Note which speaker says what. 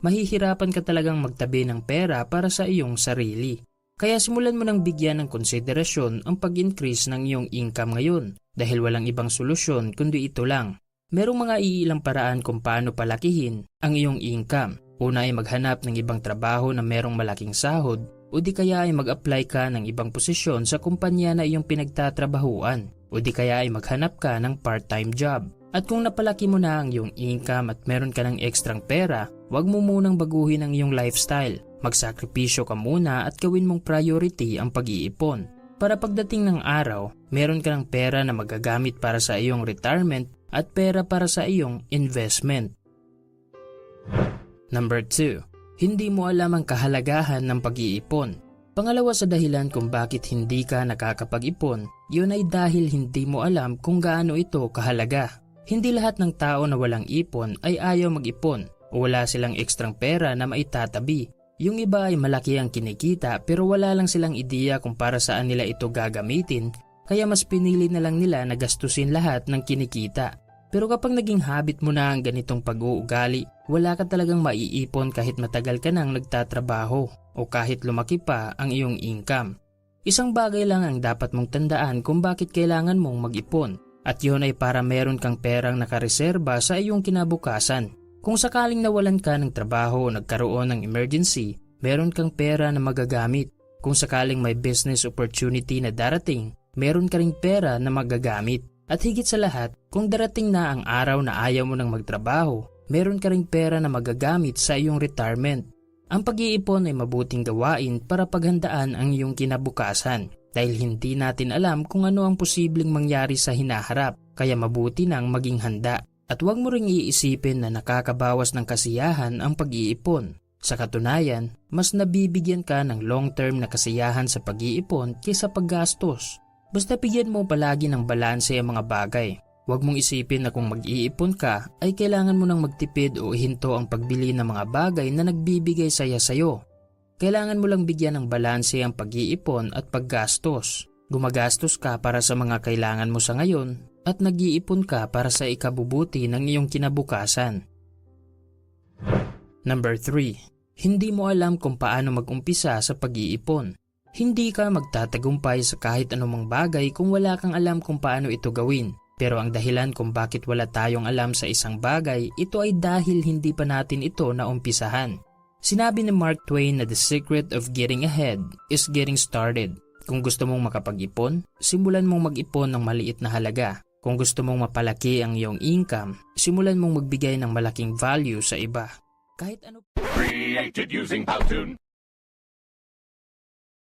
Speaker 1: mahihirapan ka talagang magtabi ng pera para sa iyong sarili. Kaya simulan mo nang bigyan ng konsiderasyon ang pag-increase ng iyong income ngayon dahil walang ibang solusyon kundi ito lang. Merong mga iilang paraan kung paano palakihin ang iyong income. Una ay maghanap ng ibang trabaho na merong malaking sahod o di kaya ay mag-apply ka ng ibang posisyon sa kumpanya na iyong pinagtatrabahuan o di kaya ay maghanap ka ng part-time job. At kung napalaki mo na ang iyong income at meron ka ng ekstrang pera, huwag mo munang baguhin ang iyong lifestyle. Magsakripisyo ka muna at gawin mong priority ang pag-iipon. Para pagdating ng araw, meron ka ng pera na magagamit para sa iyong retirement at pera para sa iyong investment. Number 2. Hindi mo alam ang kahalagahan ng pag-iipon. Pangalawa sa dahilan kung bakit hindi ka nakakapag-ipon, yun ay dahil hindi mo alam kung gaano ito kahalaga. Hindi lahat ng tao na walang ipon ay ayaw mag-ipon o wala silang ekstrang pera na maitatabi. Yung iba ay malaki ang kinikita pero wala lang silang ideya kung para saan nila ito gagamitin, kaya mas pinili na lang nila na gastusin lahat ng kinikita. Pero kapag naging habit mo na ang ganitong pag-uugali, wala ka talagang maiipon kahit matagal ka nang nagtatrabaho o kahit lumaki pa ang iyong income. Isang bagay lang ang dapat mong tandaan kung bakit kailangan mong mag-ipon, at yun ay para meron kang perang nakareserba sa iyong kinabukasan. Kung sakaling nawalan ka ng trabaho o nagkaroon ng emergency, meron kang pera na magagamit. Kung sakaling may business opportunity na darating, meron ka ring pera na magagamit. At higit sa lahat, kung darating na ang araw na ayaw mo nang magtrabaho, meron ka ring pera na magagamit sa iyong retirement. Ang pag-iipon ay mabuting gawain para paghandaan ang iyong kinabukasan dahil hindi natin alam kung ano ang posibleng mangyari sa hinaharap, kaya mabuti nang maging handa. At huwag mo ring iisipin na nakakabawas ng kasiyahan ang pag-iipon. Sa katunayan, mas nabibigyan ka ng long-term na kasiyahan sa pag-iipon kaysa paggastos. Basta bigyan mo palagi ng balanse ang mga bagay. Huwag mong isipin na kung mag-iipon ka ay kailangan mo nang magtipid o ihinto ang pagbili ng mga bagay na nagbibigay saya sa'yo. Kailangan mo lang bigyan ng balanse ang pag-iipon at paggastos. Gumagastos ka para sa mga kailangan mo sa ngayon at nag-iipon ka para sa ikabubuti ng iyong kinabukasan. Number 3. Hindi mo alam kung paano mag-umpisa sa pag-iipon. Hindi ka magtatagumpay sa kahit anumang bagay kung wala kang alam kung paano ito gawin. Pero ang dahilan kung bakit wala tayong alam sa isang bagay, ito ay dahil hindi pa natin ito naumpisahan. Sinabi ni Mark Twain na the secret of getting ahead is getting started. Kung gusto mong makapag-ipon, simulan mong mag-ipon ng maliit na halaga. Kung gusto mong mapalaki ang iyong income, simulan mong magbigay ng malaking value sa iba. Kahit ano.
Speaker 2: Created using Powtoon.